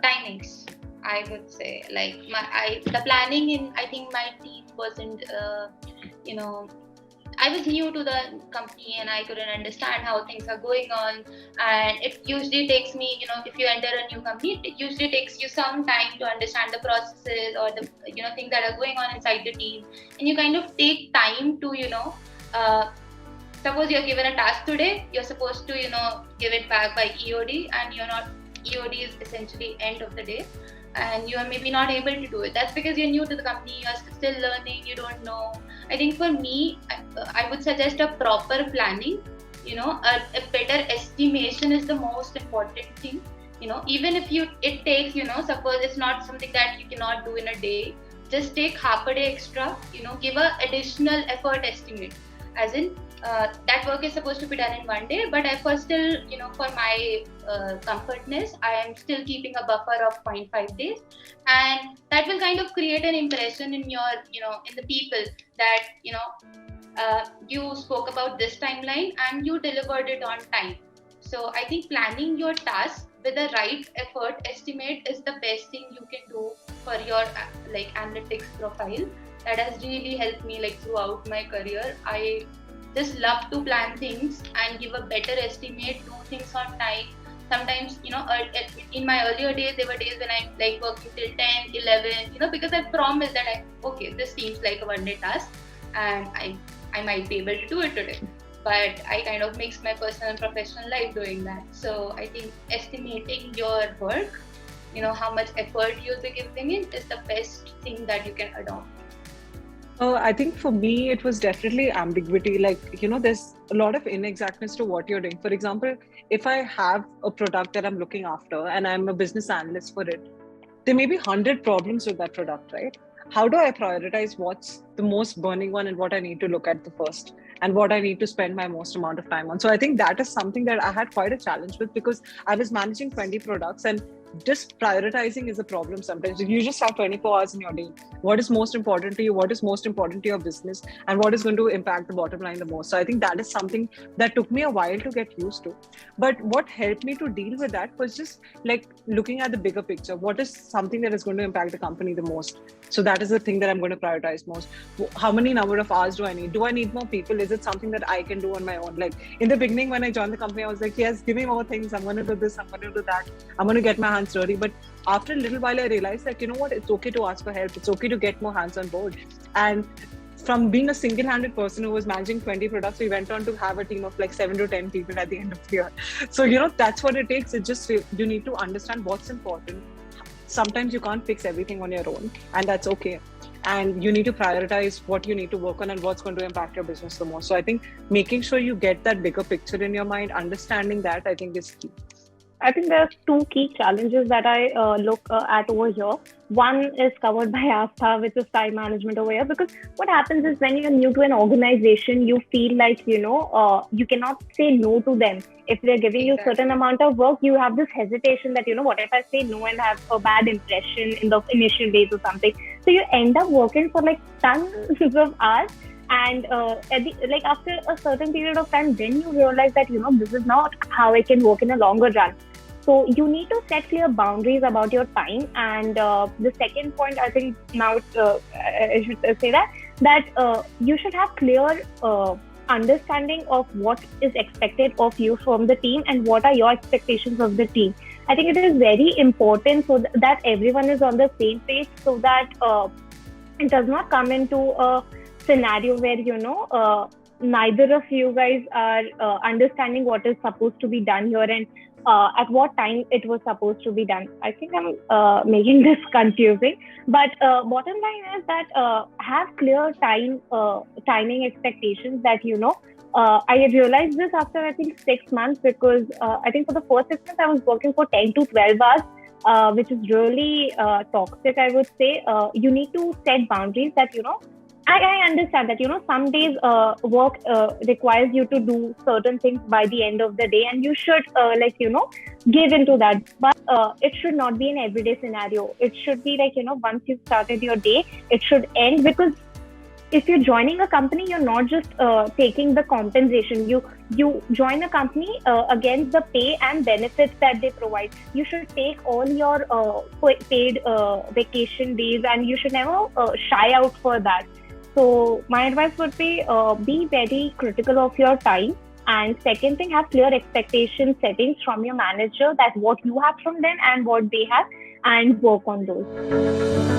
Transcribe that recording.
timings. I would say like the planning in I think my team wasn't I was new to the company and I couldn't understand how things are going on. And it usually takes me, if you enter a new company, it usually takes you some time to understand the processes or the, things that are going on inside the team. And you kind of take time to, suppose you're given a task today, you're supposed to, give it back by EOD, and EOD is essentially end of the day. And you are maybe not able to do it. That's because you're new to the company, you're still learning, you don't know. I think for me, I would suggest a proper planning. A better estimation is the most important thing. Even if it takes, suppose it's not something that you cannot do in a day, just take half a day extra, give a additional effort estimate. As in, that work is supposed to be done in one day, but I for still, for my comfortness, I am still keeping a buffer of 0.5 days, and that will kind of create an impression in your, in the people that, you spoke about this timeline and you delivered it on time. So I think planning your task with the right effort estimate is the best thing you can do for your analytics profile. That has really helped me throughout my career. I just love to plan things and give a better estimate, do things on time. Sometimes, in my earlier days, there were days when I working till 10, 11, because I promised that this seems like a one-day task and I might be able to do it today. But I kind of mix my personal and professional life doing that. So I think estimating your work, how much effort you'll be giving it is the best thing that you can adopt. I think for me, it was definitely ambiguity. There's a lot of inexactness to what you're doing. For example, if I have a product that I'm looking after and I'm a business analyst for it, there may be 100 problems with that product, right? How do I prioritize what's the most burning one and what I need to look at the first and what I need to spend my most amount of time on? So I think that is something that I had quite a challenge with because I was managing 20 products and just prioritizing is a problem sometimes. You just have 24 hours in your day. What is most important to you? What is most important to your business? And what is going to impact the bottom line the most? So I think that is something that took me a while to get used to. But what helped me to deal with that was just looking at the bigger picture. What is something that is going to impact the company the most? So that is the thing that I'm going to prioritize most. How many number of hours do I need? Do I need more people? Is it something that I can do on my own? In the beginning, when I joined the company, I was like, yes, give me more things. I'm going to do this. I'm going to do that. I'm going to get my hands dirty. But after a little while, I realized that, it's okay to ask for help. It's okay to get more hands on board. And from being a single-handed person who was managing 20 products, we went on to have a team of 7 to 10 people at the end of the year. So, that's what it takes. It's just, you need to understand what's important. Sometimes you can't fix everything on your own, and that's okay. And you need to prioritize what you need to work on and what's going to impact your business the most. So I think making sure you get that bigger picture in your mind, understanding that, I think is key. I think there are two key challenges that I look at over here. One is covered by Astha, which is time management over here. Because what happens is when you're new to an organization, you feel like, you cannot say no to them. If they're giving you a certain amount of work, you have this hesitation that, what if I say no and have a bad impression in the initial days or something. So you end up working for tons of hours. And after a certain period of time, then you realize that, this is not how I can work in a longer run. So you need to set clear boundaries about your time. And the second point, I think now I should say that you should have clear understanding of what is expected of you from the team and what are your expectations of the team. I think it is very important so that everyone is on the same page, so that it does not come into a scenario where, neither of you guys are understanding what is supposed to be done here and at what time it was supposed to be done. I think I'm making this confusing, but bottom line is that have clear timing expectations that, I realized this after, I think, 6 months, because I think for the first 6 months, I was working for 10 to 12 hours, which is really toxic, I would say. You need to set boundaries that, I understand that, some days work requires you to do certain things by the end of the day, and you should, give into that. But it should not be an everyday scenario. It should be once you've started your day, it should end, because if you're joining a company, you're not just taking the compensation. You join a company against the pay and benefits that they provide. You should take all your paid vacation days, and you should never shy out for that. So my advice would be very critical of your time. And second thing, have clear expectation settings from your manager, that what you have from them and what they have, and work on those.